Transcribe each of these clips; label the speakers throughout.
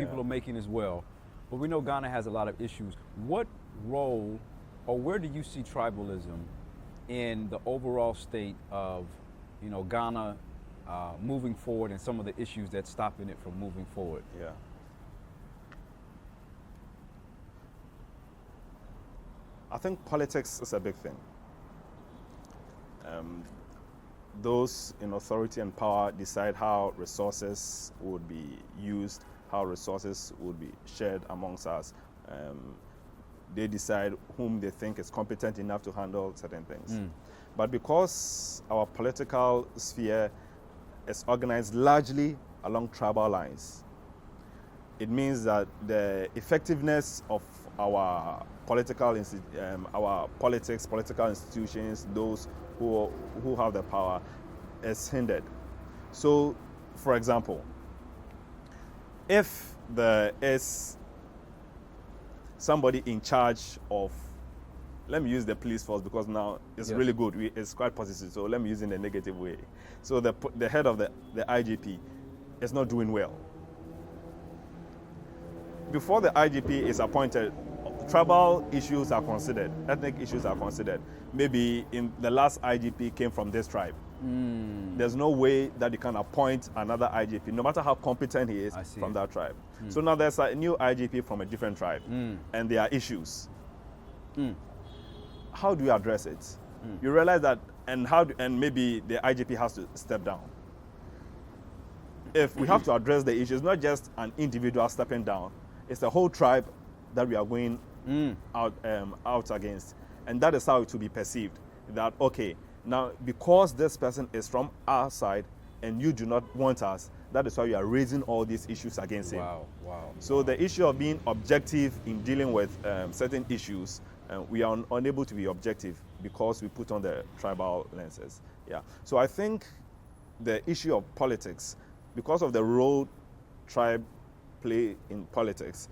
Speaker 1: people are making as well. But we know Ghana has a lot of issues. What role or where do you see tribalism in the overall state of, Ghana moving forward and some of the issues that's stopping it from moving forward?
Speaker 2: Yeah. I think politics is a big thing. Those in authority and power decide how resources would be used, how resources would be shared amongst us. They decide whom they think is competent enough to handle certain things. But because our political sphere is organized largely along tribal lines, it means that the effectiveness of our political institutions, those who have the power, is hindered. So, for example, if there is somebody in charge of, let me use the police force because now it's really good, it's quite positive, so let me use it in a negative way. So the head of the IGP is not doing well. Before the IGP is appointed, tribal issues are considered, ethnic issues are considered. Maybe in the last IGP came from this tribe. There's no way that you can appoint another IGP, no matter how competent he is, from that tribe. So now there's a new IGP from a different tribe, and there are issues. How do you address it? You realize that, and maybe the IGP has to step down. If we have to address the issues, not just an individual stepping down, it's the whole tribe that we are going out against. And that is how it will be perceived. That, okay, now because this person is from our side and you do not want us, that is why you are raising all these issues against him.
Speaker 1: Wow.
Speaker 2: So the issue of being objective in dealing with certain issues, we are unable to be objective because we put on the tribal lenses. Yeah. So I think the issue of politics, because of the role tribe play in politics,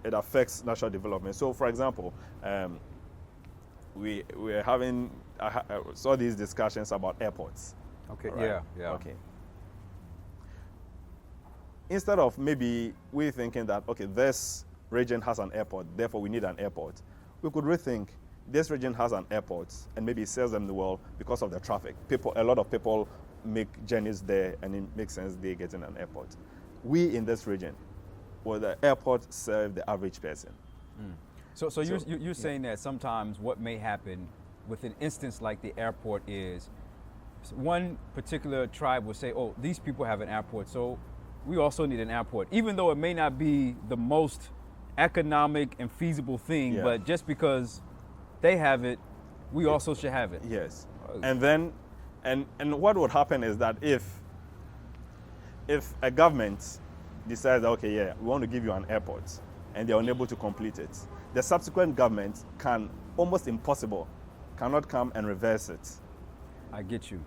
Speaker 2: it affects national development. So, for example, we're having, I saw these discussions about airports.
Speaker 1: Okay,
Speaker 2: right?
Speaker 1: yeah.
Speaker 2: Okay. Instead of maybe we thinking that, okay, this region has an airport, therefore we need an airport, we could rethink this region has an airport and maybe it serves them well because of the traffic. A lot of people make journeys there and it makes sense they get in an airport. We in this region, will the airport serve the average person?
Speaker 1: So you're saying that sometimes what may happen with an instance like the airport is one particular tribe will say, oh, these people have an airport, so we also need an airport, even though it may not be the most economic and feasible thing, but just because they have it, we also should have it.
Speaker 2: Yes. And then, and what would happen is that if a government decides, okay, yeah, we want to give you an airport, and they're unable to complete it, the subsequent government can, almost impossible, cannot come and reverse it.
Speaker 1: I get you.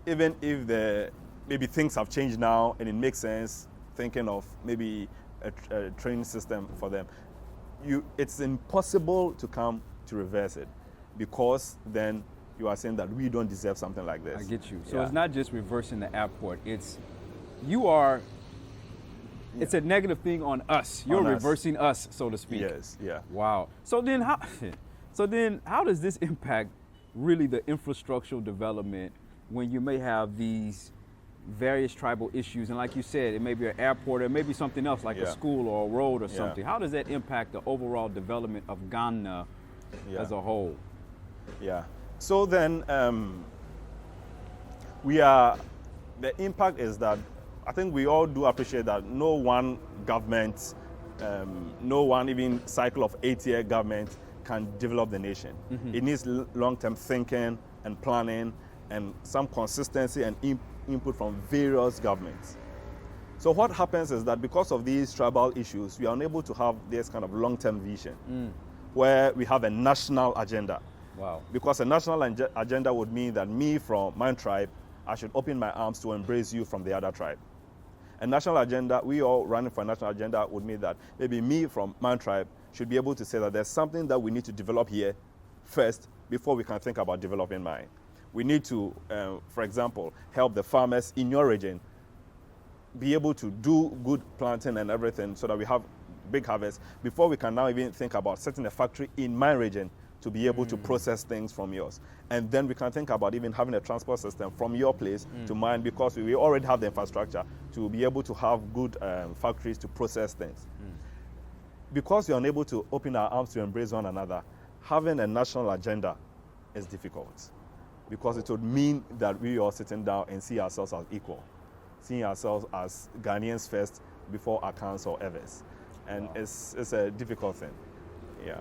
Speaker 2: Even if maybe things have changed now and it makes sense, thinking of maybe a training system for them, it's impossible to come to reverse it, because then you are saying that we don't deserve something like this.
Speaker 1: I get you. So it's not just reversing the airport, it's a negative thing on us. You're reversing us, so to speak.
Speaker 2: Yes, yeah.
Speaker 1: Wow. So then how does this impact really the infrastructural development when you may have these various tribal issues, and like you said, it may be an airport or maybe something else like a school or a road or something. How does that impact the overall development of Ghana as a whole?
Speaker 2: Yeah. So then the impact is that I think we all do appreciate that no one government, no one even cycle of 8-year government can develop the nation. It needs long-term thinking and planning and some consistency and input from various governments. So what happens is that because of these tribal issues, we are unable to have this kind of long-term vision where we have a national agenda.
Speaker 1: Wow.
Speaker 2: Because a national agenda would mean that me from my tribe, I should open my arms to embrace you from the other tribe. A national agenda, we all running for a national agenda would mean that maybe me from my tribe should be able to say that there's something that we need to develop here first before we can think about developing mine. We need to, for example, help the farmers in your region be able to do good planting and everything so that we have big harvest before we can now even think about setting a factory in my region to be able to process things from yours. And then we can think about even having a transport system from your place to mine, because we already have the infrastructure to be able to have good factories to process things. Because we are unable to open our arms to embrace one another, having a national agenda is difficult, because it would mean that we are sitting down and see ourselves as equal, seeing ourselves as Ghanaians first before Akans or others. And it's a difficult thing. Yeah.